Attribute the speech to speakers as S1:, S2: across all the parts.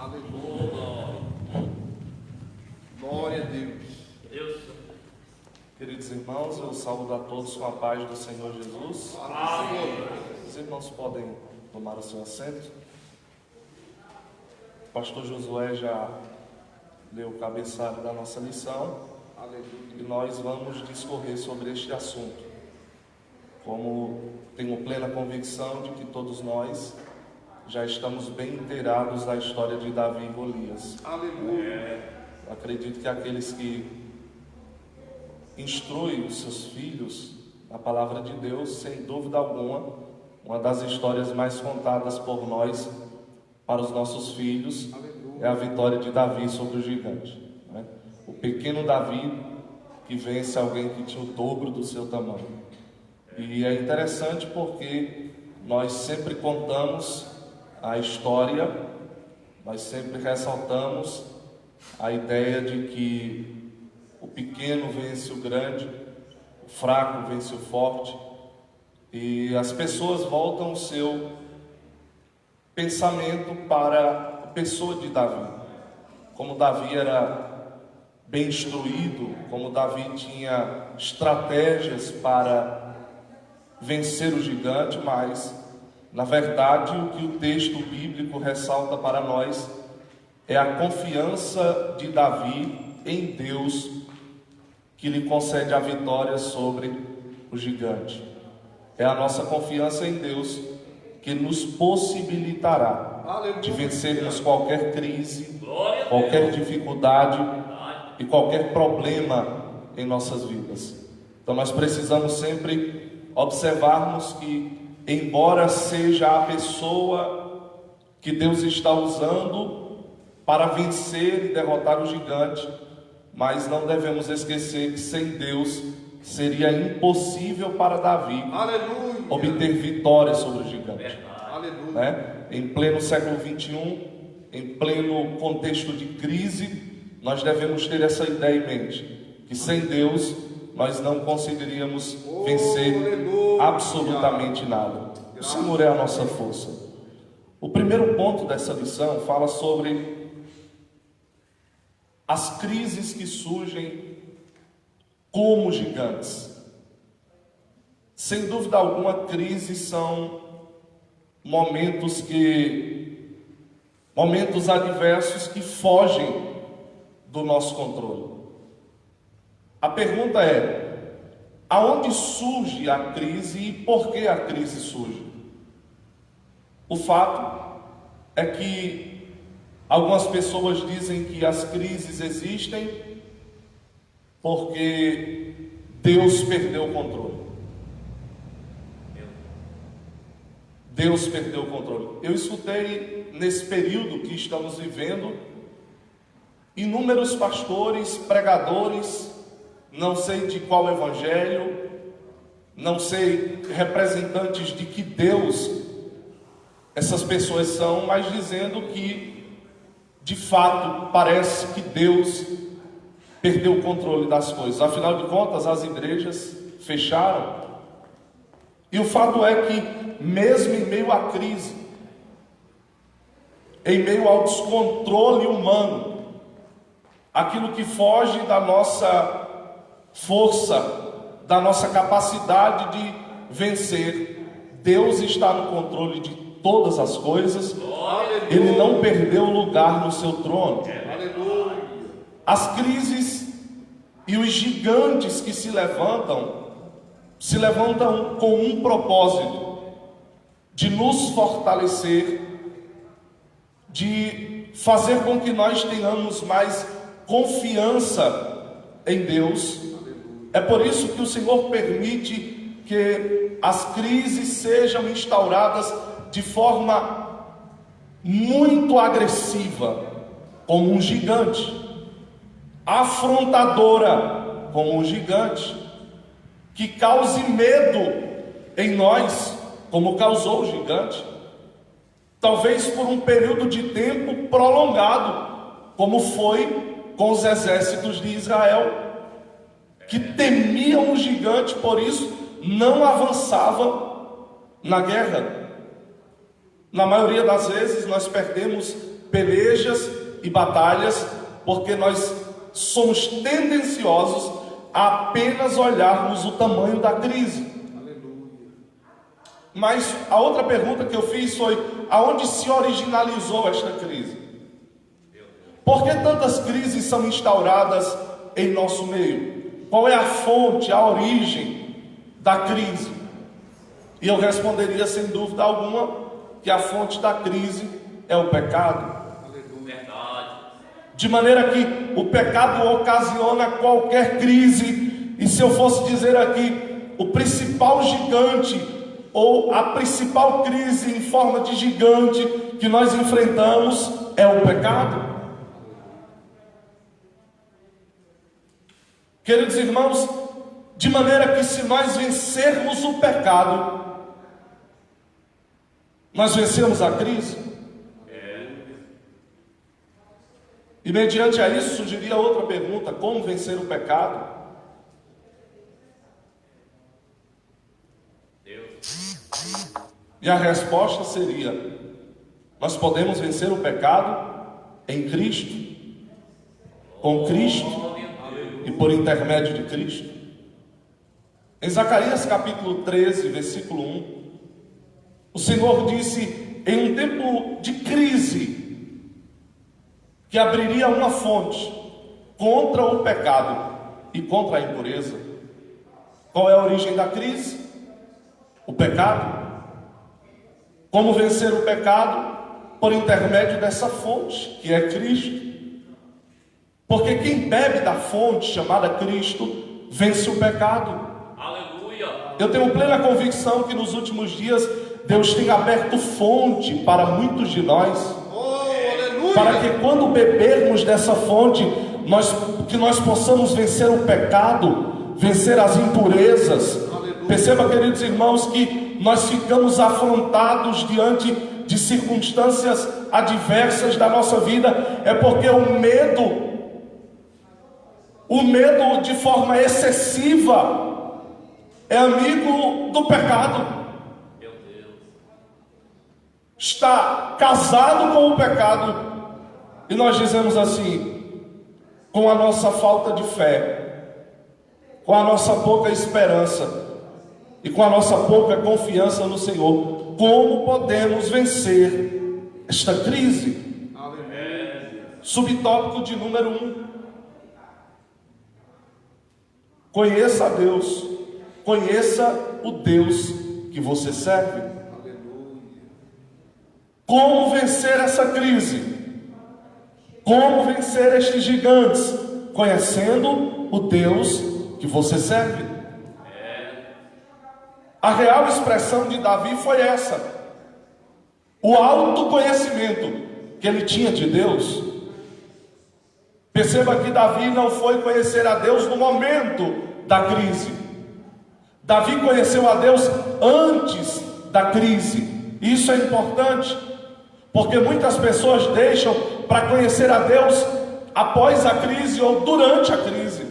S1: Aleluia. Glória a Deus.
S2: Queridos irmãos, eu saúdo a todos com a paz do Senhor Jesus.
S1: Amém.
S2: Os irmãos podem tomar o seu assento. O pastor Josué já leu o cabeçalho da nossa lição.
S1: Aleluia.
S2: E nós vamos discorrer sobre este assunto. Como tenho plena convicção de que todos nós já estamos bem inteirados da história de Davi e Golias.
S1: Aleluia.
S2: Acredito que aqueles que instruem os seus filhos na palavra de Deus, sem dúvida alguma, uma das histórias mais contadas por nós para os nossos filhos é a vitória de Davi sobre o gigante, né? O pequeno Davi que vence alguém que tinha o dobro do seu tamanho. E é interessante porque nós sempre contamos a história, nós sempre ressaltamos a ideia de que o pequeno vence o grande, o fraco vence o forte, e as pessoas voltam o seu pensamento para a pessoa de Davi. Como Davi era bem instruído, como Davi tinha estratégias para vencer o gigante, mas na verdade o que o texto bíblico ressalta para nós é a confiança de Davi em Deus, que lhe concede a vitória sobre o gigante. É a nossa confiança em Deus que nos possibilitará de vencermos qualquer crise, qualquer dificuldade e qualquer problema em nossas vidas. Então nós precisamos sempre observarmos que, embora seja a pessoa que Deus está usando para vencer e derrotar o gigante, mas não devemos esquecer que sem Deus seria impossível para Davi obter vitória sobre o gigante. Né? Em pleno século 21, em pleno contexto de crise, nós devemos ter essa ideia em mente, que sem Deus nós não conseguiríamos vencer absolutamente nada. O Senhor é a nossa força. O primeiro ponto dessa lição fala sobre as crises que surgem como gigantes. Sem dúvida alguma, crises são momentos adversos que fogem do nosso controle. A pergunta é: aonde surge a crise e por que a crise surge? O fato é que algumas pessoas dizem que as crises existem porque Deus perdeu o controle. Deus perdeu o controle. Eu escutei nesse período que estamos vivendo inúmeros pastores, pregadores, não sei de qual evangelho, não sei representantes de que Deus essas pessoas são, mas dizendo que de fato parece que Deus perdeu o controle das coisas. Afinal de contas, as igrejas fecharam. E o fato é que mesmo em meio à crise, em meio ao descontrole humano, aquilo que foge da nossa força, da nossa capacidade de vencer, Deus está no controle de todas as coisas. Ele não perdeu lugar no seu trono. As crises e os gigantes que se levantam com um propósito: de nos fortalecer, de fazer com que nós tenhamos mais confiança em Deus. É por isso que o Senhor permite que as crises sejam instauradas de forma muito agressiva, como um gigante, afrontadora, como um gigante, que cause medo em nós, como causou o gigante, talvez por um período de tempo prolongado, como foi com os exércitos de Israel, que temiam o gigante, por isso não avançavam na guerra. Na maioria das vezes nós perdemos pelejas e batalhas, porque nós somos tendenciosos a apenas olharmos o tamanho da crise. Mas a outra pergunta que eu fiz foi: aonde se originalizou esta crise? Por que tantas crises são instauradas em nosso meio? Qual é a fonte, a origem da crise? E eu responderia sem dúvida alguma que a fonte da crise é o pecado. De maneira que o pecado ocasiona qualquer crise. E se eu fosse dizer aqui, o principal gigante, ou a principal crise em forma de gigante que nós enfrentamos é o pecado. Queridos irmãos, de maneira que se nós vencermos o pecado, nós vencemos a crise. E mediante a isso surgiria outra pergunta: como vencer o pecado? E a resposta seria: nós podemos vencer o pecado em Cristo, com Cristo e por intermédio de Cristo. Em Zacarias capítulo 13, versículo 1, o Senhor disse, em um tempo de crise, que abriria uma fonte contra o pecado e contra a impureza. Qual é a origem da crise? O pecado. Como vencer o pecado? Por intermédio dessa fonte, que é Cristo. Porque quem bebe da fonte chamada Cristo, vence o pecado.
S1: Aleluia.
S2: Eu tenho plena convicção que nos últimos dias Deus tem aberto fonte para muitos de nós, para que quando bebermos dessa fonte, nós possamos vencer o pecado, vencer as impurezas. Perceba, queridos irmãos, que nós ficamos afrontados diante de circunstâncias adversas da nossa vida, é porque o medo de forma excessiva é amigo do pecado. Está casado com o pecado. E nós dizemos assim, com a nossa falta de fé, com a nossa pouca esperança e com a nossa pouca confiança no Senhor, como podemos vencer esta crise? Subtópico de número 1: conheça a Deus, conheça o Deus que você serve. Como vencer essa crise? Como vencer estes gigantes? Conhecendo o Deus que você serve. A real expressão de Davi foi essa: o autoconhecimento que ele tinha de Deus. Perceba que Davi não foi conhecer a Deus no momento da crise. Davi conheceu a Deus antes da crise. Isso é importante, porque muitas pessoas deixam para conhecer a Deus após a crise ou durante a crise.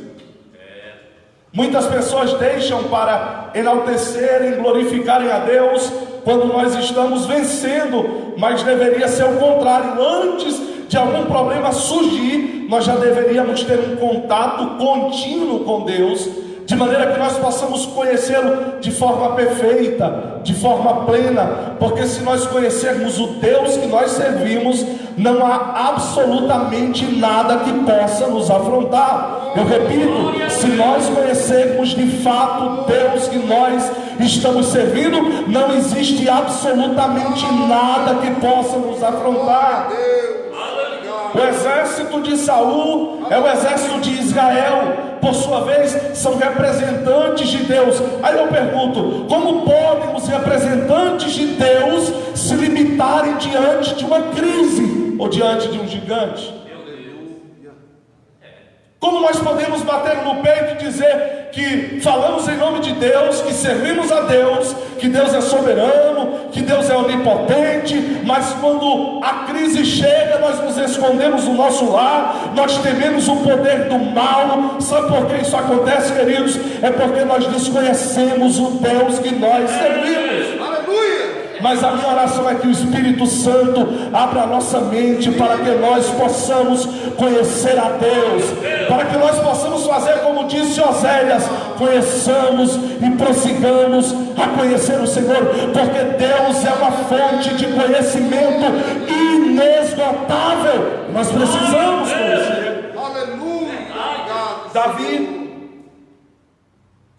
S2: Muitas pessoas deixam para enaltecerem, glorificarem a Deus quando nós estamos vencendo, mas deveria ser o contrário. Antes de algum problema surgir, nós já deveríamos ter um contato contínuo com Deus, de maneira que nós possamos conhecê-lo de forma perfeita, de forma plena, porque se nós conhecermos o Deus que nós servimos, não há absolutamente nada que possa nos afrontar. Eu repito, se nós conhecermos de fato o Deus que nós estamos servindo, não existe absolutamente nada que possa nos afrontar. O exército de Saul é o exército de Israel, por sua vez, são representantes de Deus. Aí eu pergunto, como podem os representantes de Deus se limitarem diante de uma crise ou diante de um gigante? Como nós podemos bater no peito e dizer que falamos em nome de Deus, que servimos a Deus, que Deus é soberano, que Deus é onipotente, mas quando a crise chega, nós nos escondemos no nosso lar, nós tememos o poder do mal? Sabe por que isso acontece, queridos? É porque nós desconhecemos o Deus que nós servimos.
S3: Aleluia!
S2: Mas a minha oração é que o Espírito Santo abra a nossa mente para que nós possamos conhecer a Deus, para que nós possamos fazer como disse Oséias, conheçamos e prossigamos a conhecer o Senhor, porque Deus é uma fonte de conhecimento inesgotável. Nós precisamos conhecer.
S3: Aleluia. Obrigado,
S2: Davi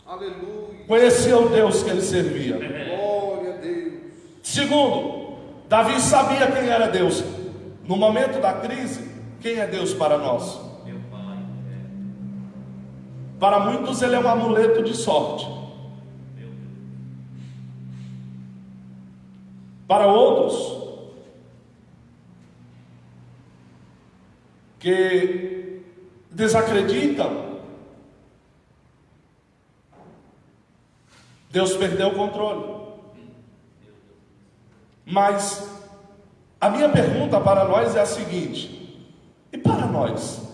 S3: aleluia.
S2: conhecia o Deus que ele servia.
S3: Glória a Deus.
S2: Segundo, Davi sabia quem era Deus. No momento da crise, quem é Deus para nós? Para muitos ele é um amuleto de sorte. Para outros, que desacreditam, Deus perdeu o controle. Mas a minha pergunta para nós é a seguinte: e para nós?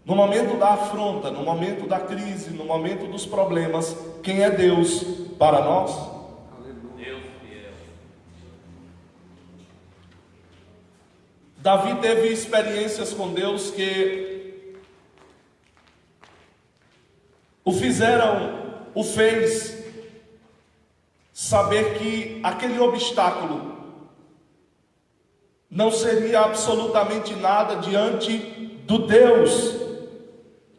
S2: No momento da afronta, no momento da crise, no momento dos problemas, quem é Deus para nós?
S1: Deus fiel.
S2: Davi teve experiências com Deus que o fez saber que aquele obstáculo não seria absolutamente nada diante do Deus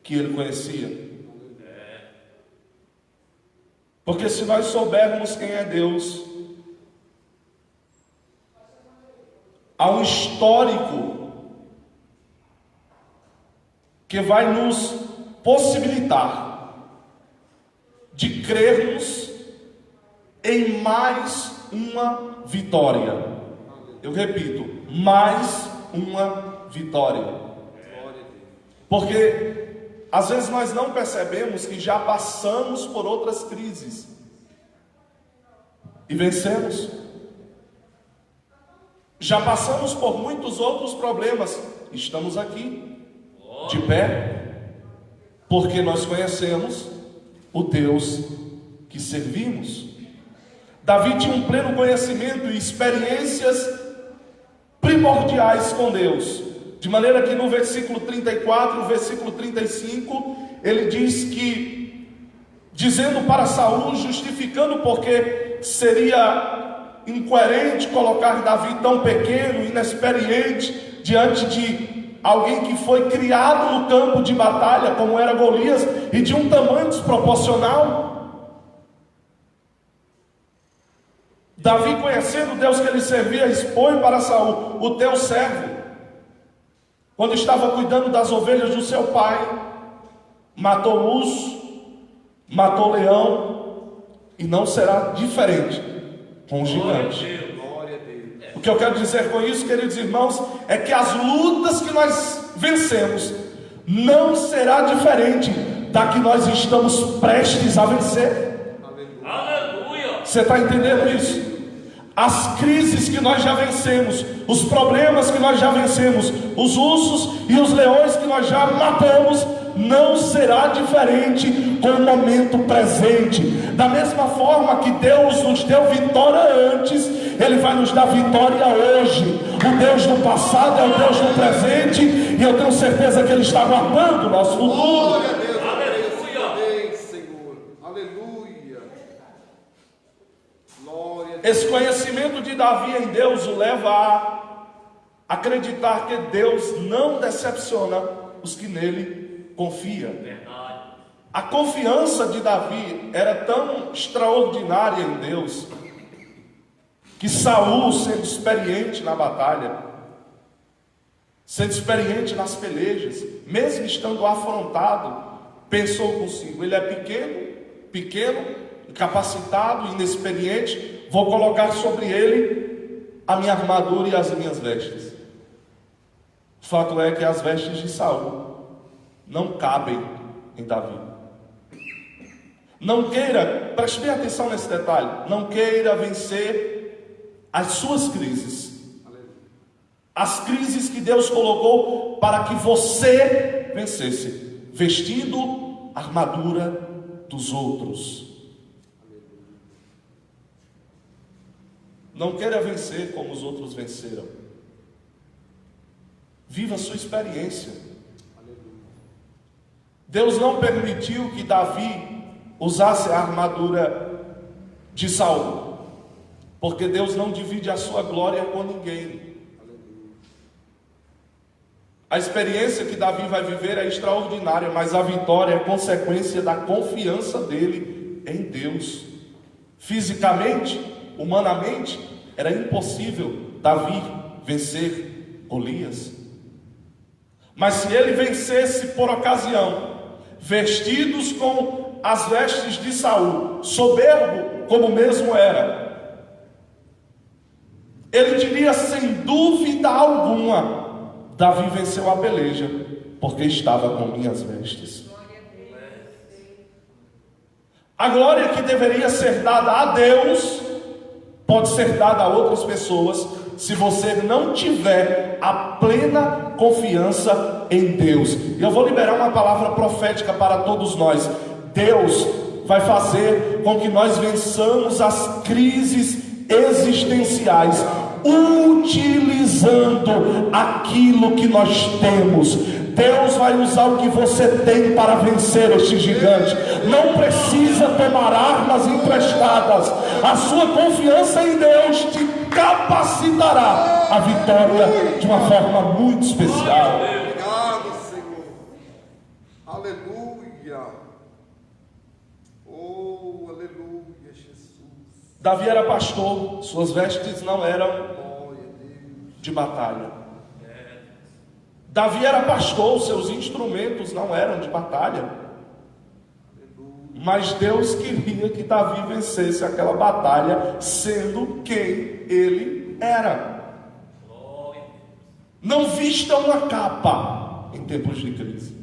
S2: que ele conhecia. Porque se nós soubermos quem é Deus, há um histórico que vai nos possibilitar de crermos em mais uma vitória. Eu repito, mais uma vitória. Porque às vezes nós não percebemos que já passamos por outras crises e vencemos. Já passamos por muitos outros problemas. Estamos aqui, de pé, porque nós conhecemos o Deus que servimos. Davi tinha um pleno conhecimento e experiências primordiais com Deus, de maneira que no versículo 34, versículo 35, ele diz que, dizendo para Saul, justificando porque seria incoerente colocar Davi tão pequeno, inexperiente, diante de alguém que foi criado no campo de batalha, como era Golias, e de um tamanho desproporcional. Davi, conhecendo o Deus que ele servia, expõe para Saul: o teu servo, quando estava cuidando das ovelhas do seu pai, matou urso, matou leão, e não será diferente com o gigante.
S3: Glória a Deus.
S2: O que eu quero dizer com isso, queridos irmãos, é que as lutas que nós vencemos não será diferente da que nós estamos prestes a vencer.
S1: Aleluia.
S2: Você está entendendo isso? As crises que nós já vencemos, os problemas que nós já vencemos, os ursos e os leões que nós já matamos, não será diferente com o momento presente. Da mesma forma que Deus nos deu vitória antes, Ele vai nos dar vitória hoje. O Deus do passado é o Deus do presente, e eu tenho certeza que Ele está guardando o nosso futuro.
S3: Glória a Deus.
S1: Aleluia.
S3: Amém, Senhor. Aleluia. Glória a Deus.
S2: Esse conhecimento de Davi em Deus o leva a acreditar que Deus não decepciona os que nele confiam.
S1: Verdade.
S2: A confiança de Davi era tão extraordinária em Deus, que Saul, sendo experiente na batalha, sendo experiente nas pelejas, mesmo estando afrontado, pensou consigo: ele é pequeno, incapacitado, inexperiente, vou colocar sobre ele a minha armadura e as minhas vestes. O fato é que as vestes de Saul não cabem em Davi. Não queira, preste bem atenção nesse detalhe, não queira vencer as suas crises, as crises que Deus colocou para que você vencesse, vestindo a armadura dos outros. Não queira vencer como os outros venceram. Viva a sua experiência. Deus não permitiu que Davi usasse a armadura de Saul, porque Deus não divide a sua glória com ninguém. A experiência que Davi vai viver é extraordinária, mas a vitória é consequência da confiança dele em Deus. Fisicamente, humanamente, era impossível Davi vencer Golias. Mas se ele vencesse por ocasião, vestidos com as vestes de Saul, soberbo como mesmo era, ele diria sem dúvida alguma: Davi venceu a peleja, porque estava com minhas vestes. A glória que deveria ser dada a Deus, pode ser dada a outras pessoas, se você não tiver a plena confiança em Deus. E eu vou liberar uma palavra profética para todos nós. Deus vai fazer com que nós vençamos as crises existenciais, utilizando aquilo que nós temos. Deus vai usar o que você tem para vencer este gigante. Não precisa tomar armas emprestadas. A sua confiança em Deus te capacitará a vitória de uma forma muito especial.
S3: Obrigado, Senhor. Aleluia. Oh, aleluia, Jesus.
S2: Davi era pastor, suas vestes não eram
S3: Glória a Deus.
S2: de batalha. Davi era pastor, seus instrumentos não eram de batalha. Mas Deus queria que Davi vencesse aquela batalha sendo quem ele era. Não vista uma capa em tempos de crise.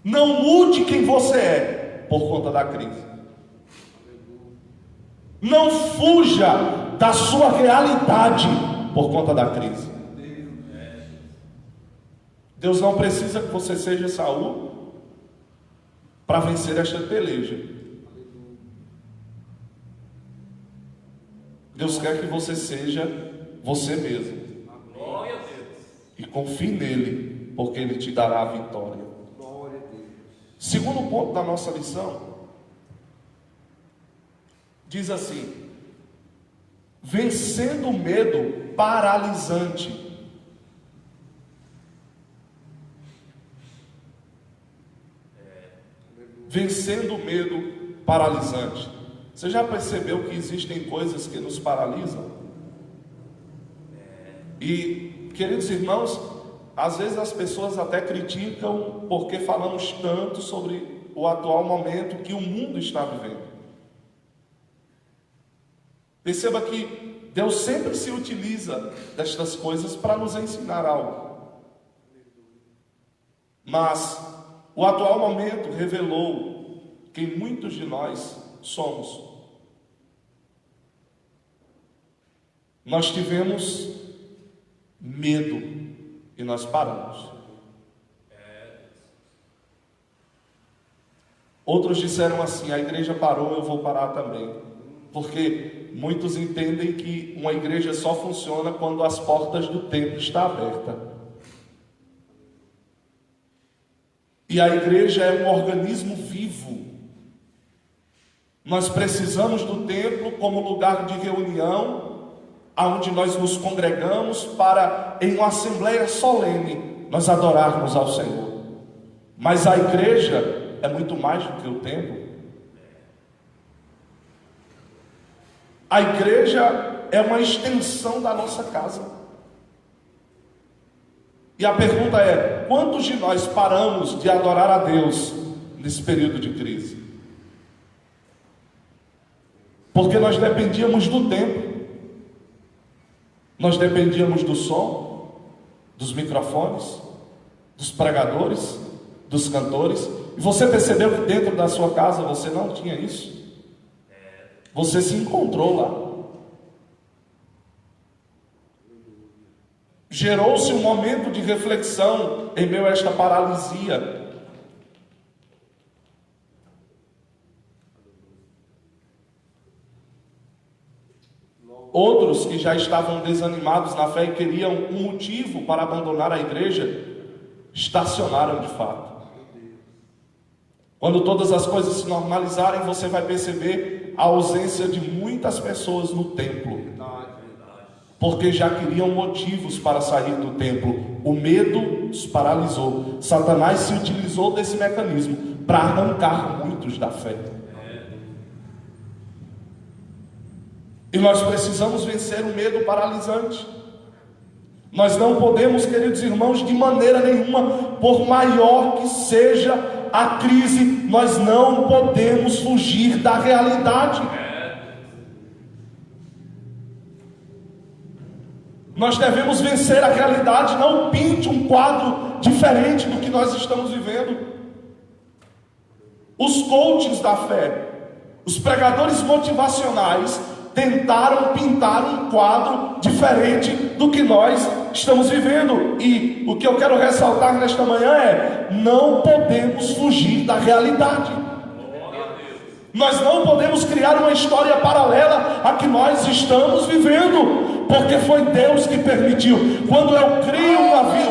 S2: Não mude quem você é por conta da crise. Não fuja da sua realidade por conta da crise. Deus não precisa que você seja Saul para vencer esta peleja. Deus quer que você seja você mesmo.
S1: Glória a Deus.
S2: E confie nele, porque ele te dará a vitória.
S3: Glória a Deus.
S2: Segundo ponto da nossa lição, diz assim: vencendo o medo paralisante. Vencendo o medo paralisante. Você já percebeu que existem coisas que nos paralisam? E, queridos irmãos, às vezes as pessoas até criticam porque falamos tanto sobre o atual momento que o mundo está vivendo. Perceba que Deus sempre se utiliza destas coisas para nos ensinar algo. Mas o atual momento revelou quem muitos de nós somos. Nós tivemos medo e nós paramos. Outros disseram assim: a igreja parou, eu vou parar também. Porque muitos entendem que uma igreja só funciona quando as portas do templo estão abertas. E a igreja é um organismo vivo. Nós precisamos do templo como lugar de reunião, aonde nós nos congregamos para, em uma assembleia solene, nós adorarmos ao Senhor. Mas a igreja é muito mais do que o templo. A igreja é uma extensão da nossa casa. E a pergunta é: quantos de nós paramos de adorar a Deus nesse período de crise? Porque nós dependíamos do tempo, nós dependíamos do som, dos microfones, dos pregadores, dos cantores. E você percebeu que dentro da sua casa você não tinha isso? Você se encontrou lá. Gerou-se um momento de reflexão em meio a esta paralisia. Outros que já estavam desanimados na fé e queriam um motivo para abandonar a igreja, estacionaram de fato. Quando todas as coisas se normalizarem, você vai perceber a ausência de muitas pessoas no templo, porque já queriam motivos para sair do templo. O medo os paralisou. Satanás se utilizou desse mecanismo para arrancar muitos da fé. E nós precisamos vencer o medo paralisante. Nós não podemos, queridos irmãos, de maneira nenhuma, por maior que seja a crise, nós não podemos fugir da realidade. Nós devemos vencer a realidade. Não pinte um quadro diferente do que nós estamos vivendo. Os coaches da fé, os pregadores motivacionais, tentaram pintar um quadro diferente do que nós estamos vivendo. E o que eu quero ressaltar nesta manhã é: não podemos fugir da realidade. Nós não podemos criar uma história paralela à que nós estamos vivendo, porque foi Deus que permitiu. Quando eu crio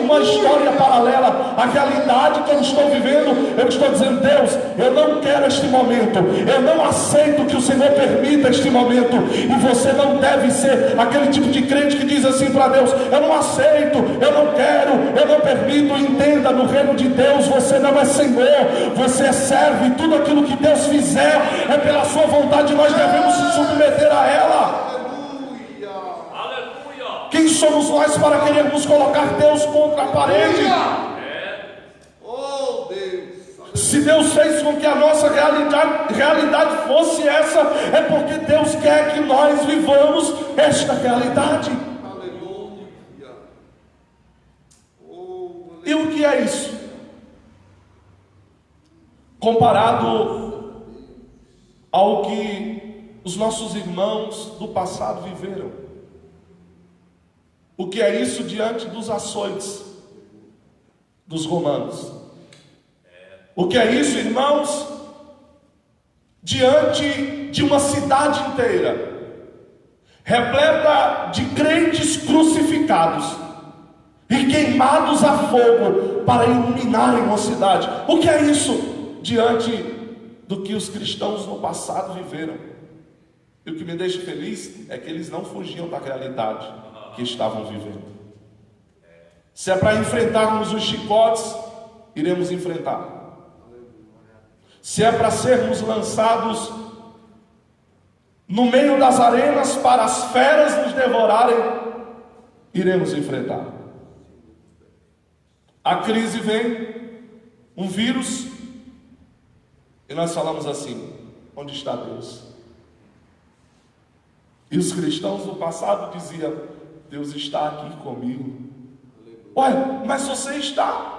S2: uma história paralela à realidade que eu estou vivendo, eu estou dizendo: Deus, eu não quero este momento, eu não aceito que o Senhor permita este momento. E você não deve ser aquele tipo de crente que diz assim para Deus: eu não aceito, eu não quero, eu não permito. Entenda, no reino de Deus você não é Senhor, você é servo, e tudo aquilo que Deus fizer é pela sua vontade. Nós devemos se submeter a ela. Quem somos nós para querermos colocar Deus contra a parede?
S3: Oh Deus.
S2: Se Deus fez com que a nossa realidade fosse essa, é porque Deus quer que nós vivamos esta realidade.
S3: Aleluia. Oh,
S2: E o que é isso? Comparado ao que os nossos irmãos do passado viveram. O que é isso diante dos açoites dos romanos? O que é isso, irmãos, diante de uma cidade inteira repleta de crentes crucificados e queimados a fogo para iluminarem uma cidade? O que é isso diante do que os cristãos no passado viveram? E o que me deixa feliz é que eles não fugiam da realidade que estavam vivendo. Se é para enfrentarmos os chicotes, iremos enfrentar. Se é para sermos lançados no meio das arenas para as feras nos devorarem, iremos enfrentar. A crise vem, um vírus, e nós falamos assim: onde está Deus? E os cristãos do passado diziam: Deus está aqui comigo. Olha, mas você está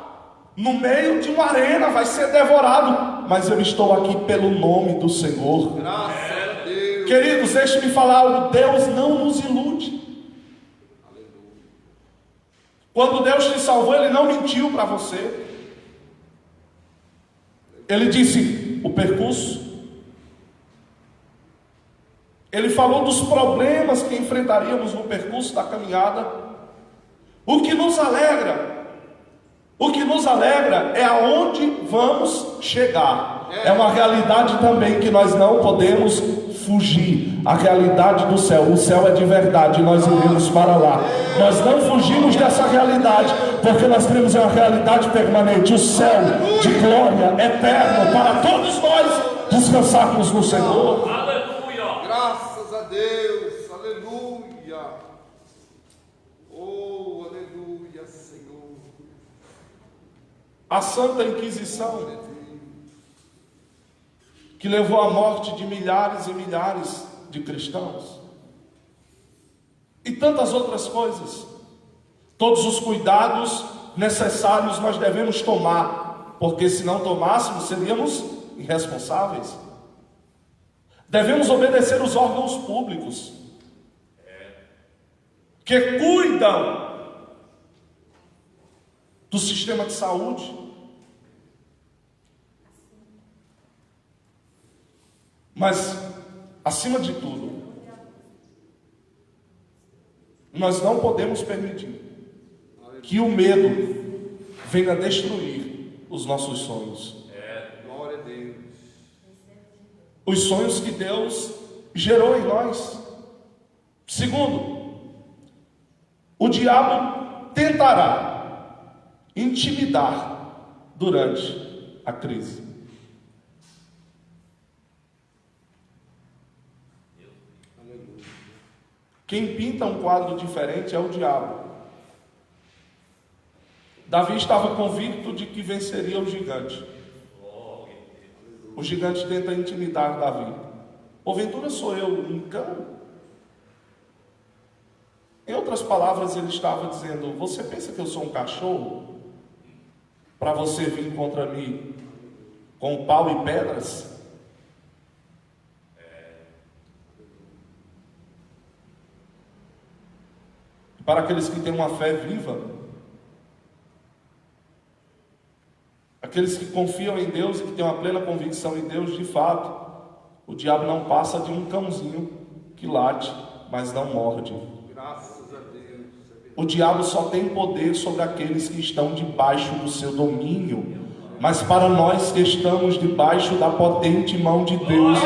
S2: no meio de uma arena, vai ser devorado. Mas eu estou aqui pelo nome do Senhor.
S3: graças a Deus.
S2: Queridos, deixe-me falar algo: Deus não nos ilude. Quando Deus te salvou, Ele não mentiu para você. Ele disse o percurso. Ele falou dos problemas que enfrentaríamos no percurso da caminhada. O que nos alegra é aonde vamos chegar. É uma realidade também que nós não podemos fugir. A realidade do céu. O céu é de verdade, nós iremos para lá. Nós não fugimos dessa realidade, porque nós temos uma realidade permanente. O céu de glória eterno para todos nós descansarmos no Senhor.
S3: Graças a Deus. Aleluia. Oh, aleluia, Senhor.
S2: A Santa Inquisição, que levou à morte de milhares e milhares de cristãos, e tantas outras coisas. Todos os cuidados necessários nós devemos tomar, porque se não tomássemos, seríamos irresponsáveis. Devemos obedecer os órgãos públicos que cuidam do sistema de saúde. Mas, acima de tudo, Nós não podemos permitir que o medo venha destruir os nossos sonhos.
S3: Glória a Deus.
S2: Os sonhos que Deus gerou em nós. Segundo, o diabo tentará intimidar durante a crise. Quem pinta um quadro diferente é o diabo. Davi estava convicto de que venceria o gigante. O gigante tenta intimidar Davi. Porventura sou eu um cão? Em outras palavras, ele estava dizendo: você pensa que eu sou um cachorro? Para você vir contra mim com pau e pedras? Para aqueles que têm uma fé viva, aqueles que confiam em Deus e que têm uma plena convicção em Deus, de fato, o diabo não passa de um cãozinho que late, mas não morde.
S3: Graças a Deus.
S2: O diabo só tem poder sobre aqueles que estão debaixo do seu domínio. Mas para nós que estamos debaixo da potente mão de Deus,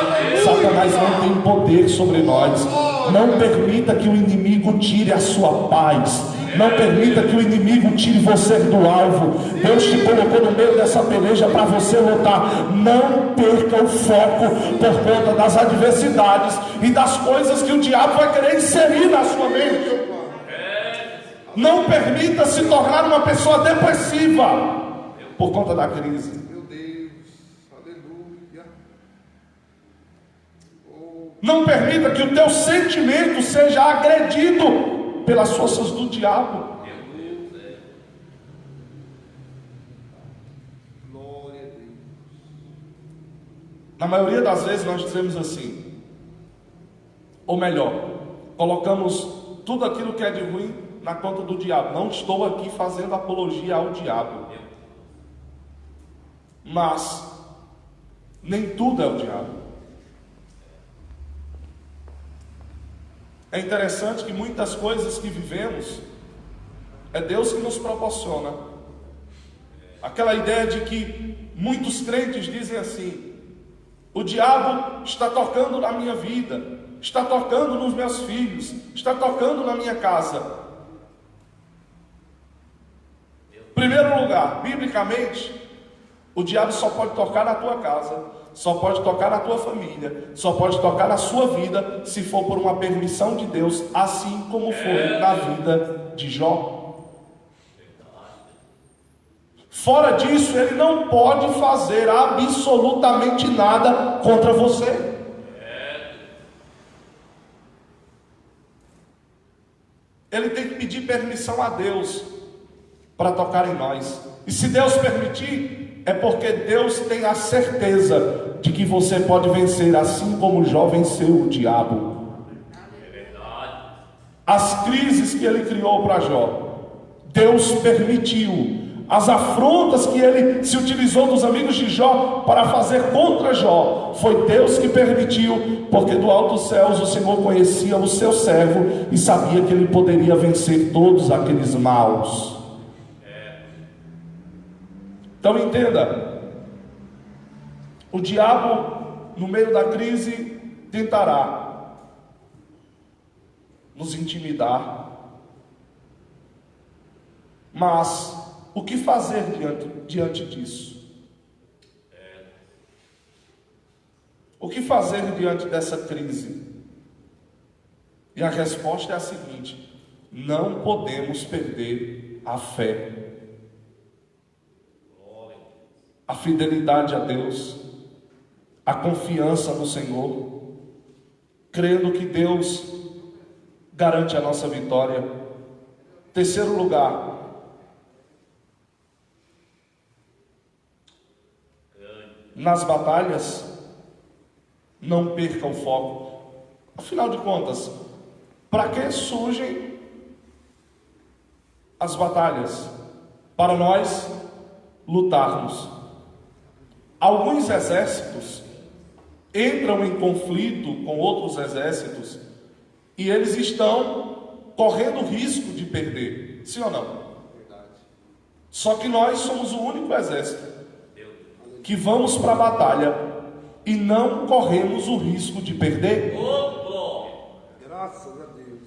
S2: Satanás não tem poder sobre nós. Não permita que o inimigo tire a sua paz. Não permita que o inimigo tire você do alvo. Deus te colocou no meio dessa peleja para você lutar. Não perca o foco por conta das adversidades e das coisas que o diabo vai querer inserir na sua mente. Não permita se tornar uma pessoa depressiva por conta da crise.
S3: Meu Deus. Aleluia.
S2: Não permita que o teu sentimento seja agredido pelas forças do diabo.
S3: Glória a Deus.
S2: Na maioria das vezes nós dizemos assim, ou melhor, colocamos tudo aquilo que é de ruim na conta do diabo. Não estou aqui fazendo apologia ao diabo, mas nem tudo é o diabo. É interessante que muitas coisas que vivemos é Deus que nos proporciona. Aquela ideia de que muitos crentes dizem assim: o diabo está tocando na minha vida, está tocando nos meus filhos, está tocando na minha casa. Em primeiro lugar, biblicamente, o diabo só pode tocar na tua casa, só pode tocar na tua família, só pode tocar na sua vida se for por uma permissão de Deus, assim como foi na vida de Jó. Fora disso, ele não pode fazer absolutamente nada contra você. Ele tem que pedir permissão a Deus para tocar em nós. E se Deus permitir, é porque Deus tem a certeza de que você pode vencer, assim como Jó venceu o diabo. As crises que ele criou para Jó, Deus permitiu. As afrontas que ele se utilizou dos amigos de Jó para fazer contra Jó, foi Deus que permitiu, porque do alto dos céus o Senhor conhecia o seu servo e sabia que ele poderia vencer todos aqueles maus. Então entenda, o diabo no meio da crise tentará nos intimidar, mas o que fazer diante disso? O que fazer diante dessa crise? E a resposta é a seguinte: não podemos perder a fé, a fidelidade a Deus, a confiança no Senhor, crendo que Deus garante a nossa vitória. Terceiro lugar, nas batalhas, não perca o foco. Afinal de contas, para que surgem as batalhas? Para nós lutarmos. Alguns exércitos entram em conflito com outros exércitos e eles estão correndo risco de perder. Sim ou não?
S3: Verdade.
S2: Só que nós somos o único exército que vamos para a batalha e não corremos o risco de perder.
S1: Ô, glória.
S3: Graças a Deus.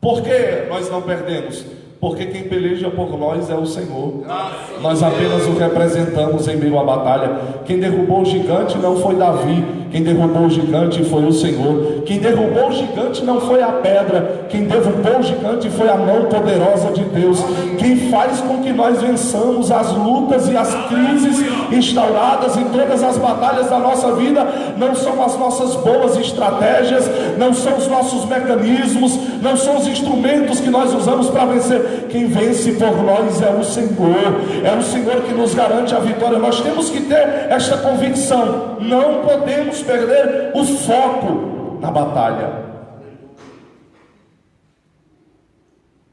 S2: Por que nós não perdemos? Porque quem peleja por nós é o Senhor.
S3: Graças
S2: Nós apenas o representamos em meio à batalha. Quem derrubou o gigante não foi Davi. Quem derrubou o gigante foi o Senhor. Quem derrubou o gigante não foi a pedra. Quem derrubou o gigante foi a mão poderosa de Deus. Quem faz com que nós vençamos as lutas e as crises instauradas em todas as batalhas da nossa vida não são as nossas boas estratégias, não são os nossos mecanismos, não são os instrumentos que nós usamos para vencer. Quem vence por nós é o Senhor que nos garante a vitória. Nós temos que ter esta convicção, não podemos perder o foco na batalha.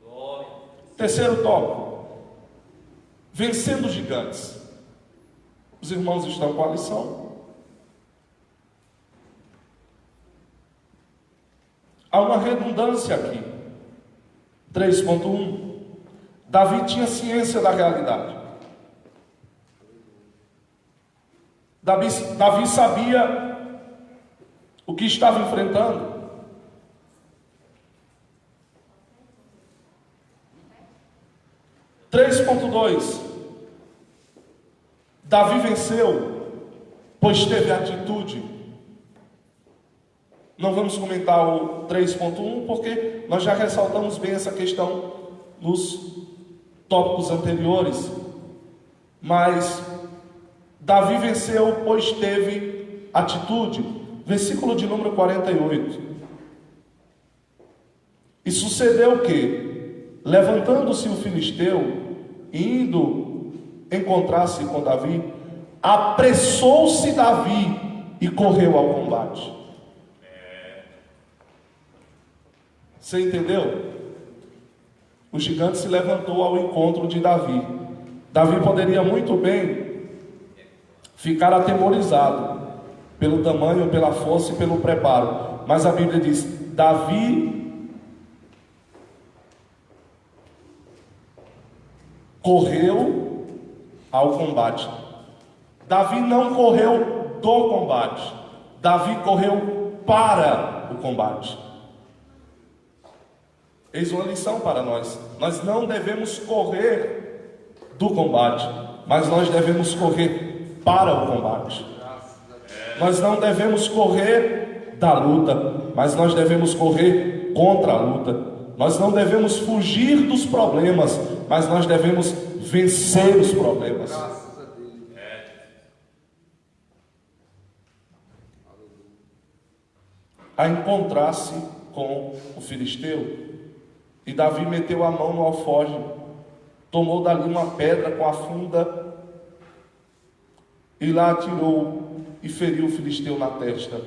S1: Glória.
S2: Terceiro tópico: vencendo gigantes. Os irmãos estão com a lição. Há uma redundância aqui. 3.1. Davi tinha ciência da realidade. Davi sabia o que estava enfrentando. Davi venceu, pois teve atitude. Não vamos comentar o 3.1, porque nós já ressaltamos bem essa questão nos tópicos anteriores. Mas Davi venceu, pois teve atitude. Versículo de número 48. E sucedeu que, levantando-se o filisteu, indo encontrar-se com Davi, apressou-se Davi e correu ao combate. Você entendeu? O gigante se levantou ao encontro de Davi. Davi poderia muito bem ficar atemorizado pelo tamanho, pela força e pelo preparo, mas a Bíblia diz: Davi correu ao combate. Davi não correu do combate, Davi correu para o combate. Eis uma lição para nós: nós não devemos correr do combate, mas nós devemos correr para o combate. Nós não devemos correr da luta, mas nós devemos correr contra a luta. Nós não devemos fugir dos problemas, mas nós devemos vencer os problemas.
S3: Graças a Deus.
S2: A encontrar-se com o filisteu, e Davi meteu a mão no alforje, tomou dali uma pedra com a funda e lá atirou e feriu o filisteu na testa.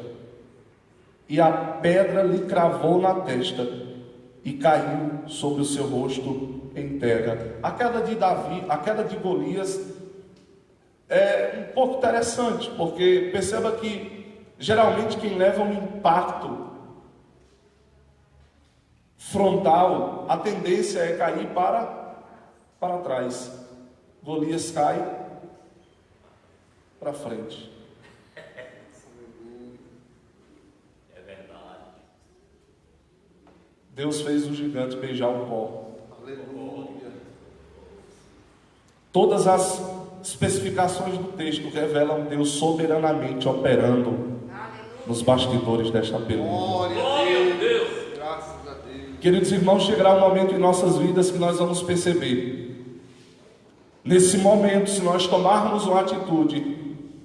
S2: E a pedra lhe cravou na testa e caiu sobre o seu rosto em terra. A queda de Davi, a queda de Golias é um pouco interessante, porque perceba que geralmente quem leva um impacto frontal, a tendência é cair para trás. Golias cai para frente.
S1: É verdade.
S2: Deus fez o gigante beijar o pó.
S3: Aleluia.
S2: Todas as especificações do texto revelam Deus soberanamente operando nos bastidores desta peleja.
S3: Glória a
S1: Glória a
S3: Deus.
S1: Deus.
S3: Graças a Deus.
S2: Queridos irmãos, chegará um momento em nossas vidas que nós vamos perceber. Nesse momento, se nós tomarmos uma atitude,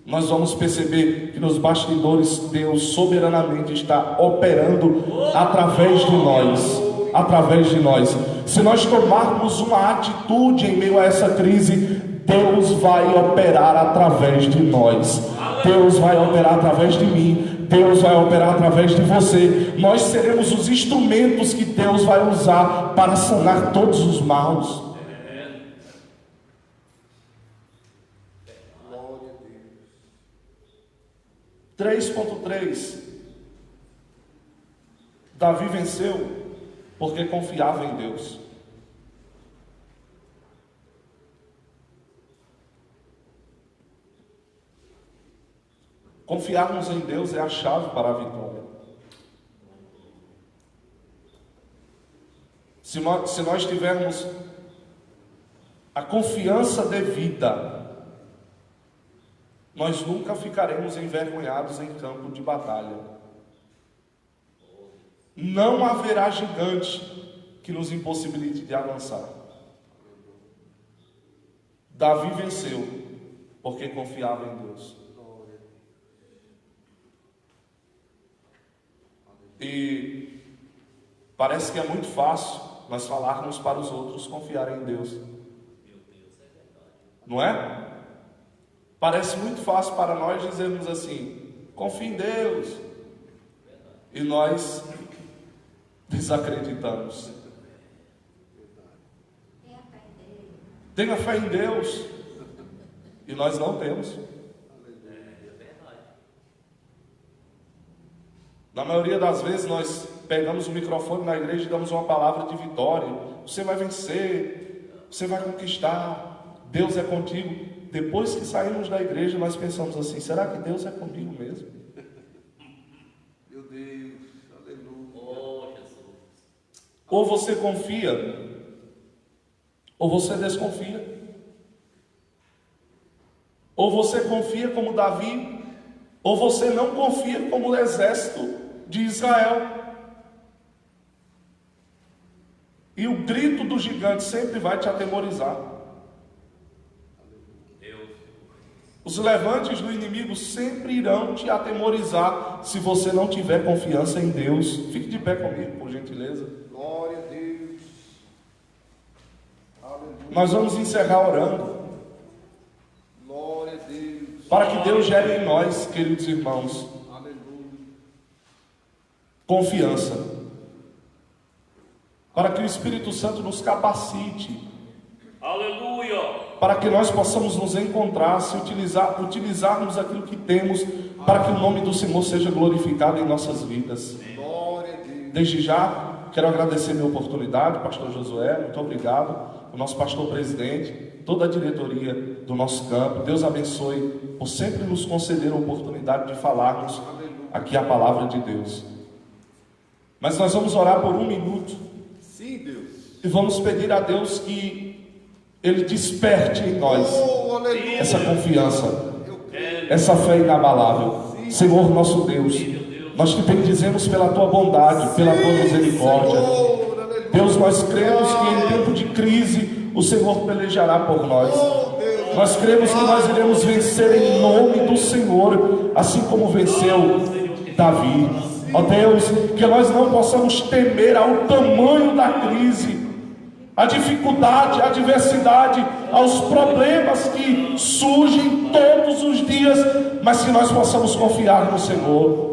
S2: nós vamos perceber que nos bastidores Deus soberanamente está operando através de nós. Através de nós. Se nós tomarmos uma atitude em meio a essa crise, Deus vai operar através de nós. Deus vai operar através de mim. Deus vai operar através de você. Nós seremos os instrumentos que Deus vai usar para sanar todos os males.
S3: Glória a Deus.
S2: 3.3. Davi venceu porque confiava em Deus. Confiarmos em Deus é a chave para a vitória. Se nós tivermos a confiança devida, nós nunca ficaremos envergonhados em campo de batalha. Não haverá gigante que nos impossibilite de avançar. Davi venceu porque confiava em Deus. E parece que é muito fácil nós falarmos para os outros confiarem em Deus. Não é? Parece muito fácil para nós dizermos assim: confie em Deus. E nós desacreditamos. Tenha fé em Deus. E nós não temos. Na maioria das vezes nós pegamos o microfone na igreja e damos uma palavra de vitória. Você vai vencer, você vai conquistar, Deus é contigo. Depois que saímos da igreja nós pensamos assim: será que Deus é comigo mesmo?
S3: Meu Deus, aleluia.
S1: Oh, Jesus.
S2: Ou você confia, ou você desconfia. Ou você confia como Davi, ou você não confia como o exército de Israel. E o grito do gigante sempre vai te atemorizar. Os levantes do inimigo sempre irão te atemorizar se você não tiver confiança em Deus. Fique de pé comigo, por gentileza.
S3: Glória a Deus. Aleluia.
S2: Nós vamos encerrar orando,
S3: Glória a Deus.
S2: para que Deus gere em nós, queridos irmãos,
S3: Aleluia.
S2: confiança, para que o Espírito Santo nos capacite,
S1: Aleluia.
S2: para que nós possamos nos encontrar, utilizarmos aquilo que temos, para que o nome do Senhor seja glorificado em nossas vidas.
S3: Glória a Deus.
S2: Desde já, quero agradecer a minha oportunidade, pastor Josué, muito obrigado, o nosso pastor presidente, toda a diretoria do nosso campo. Deus abençoe por sempre nos conceder a oportunidade de falarmos aqui a palavra de Deus. Mas nós vamos orar por 1 minuto
S3: Sim, Deus.
S2: e vamos pedir a Deus que Ele desperte em nós
S3: Oh, aleluia.
S2: essa confiança,
S3: Eu creio.
S2: essa fé inabalável. Senhor nosso Deus, nós te bendizemos pela tua bondade, pela tua misericórdia.
S3: Senhor, aleluia.
S2: Deus, nós cremos que em tempo de crise o Senhor pelejará por nós.
S3: Oh, Deus.
S2: Nós cremos que nós iremos vencer em nome do Senhor, assim como venceu Davi. Ó Deus, que nós não possamos temer ao tamanho da crise, a dificuldade, a adversidade, aos problemas que surgem todos os dias, mas que nós possamos confiar no Senhor.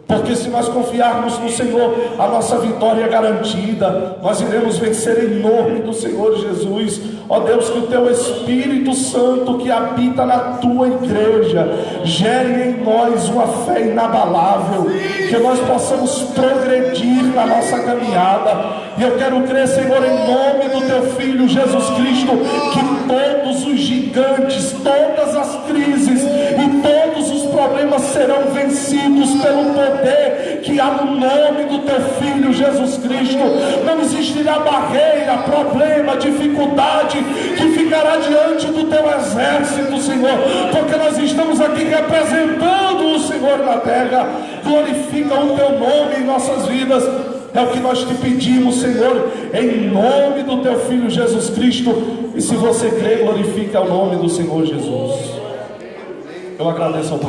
S2: Porque se nós confiarmos no Senhor, a nossa vitória é garantida. Nós iremos vencer em nome do Senhor Jesus. Ó Deus, que o teu Espírito Santo que habita na tua igreja gere em nós uma fé inabalável, que nós possamos progredir na nossa caminhada. E eu quero crer, Senhor, em nome do teu Filho Jesus Cristo, que todos os gigantes, todas as crises e todos os problemas serão vencidos pelo poder que há no nome do teu Filho Jesus Cristo. Não existirá barreira, problema, dificuldade que ficará diante do teu exército, Senhor, porque nós estamos aqui representando o Senhor na terra. Glorifica o teu nome em nossas vidas. É o que nós te pedimos, Senhor, em nome do teu Filho Jesus Cristo. E se você crê, glorifica o nome do Senhor Jesus. Eu agradeço ao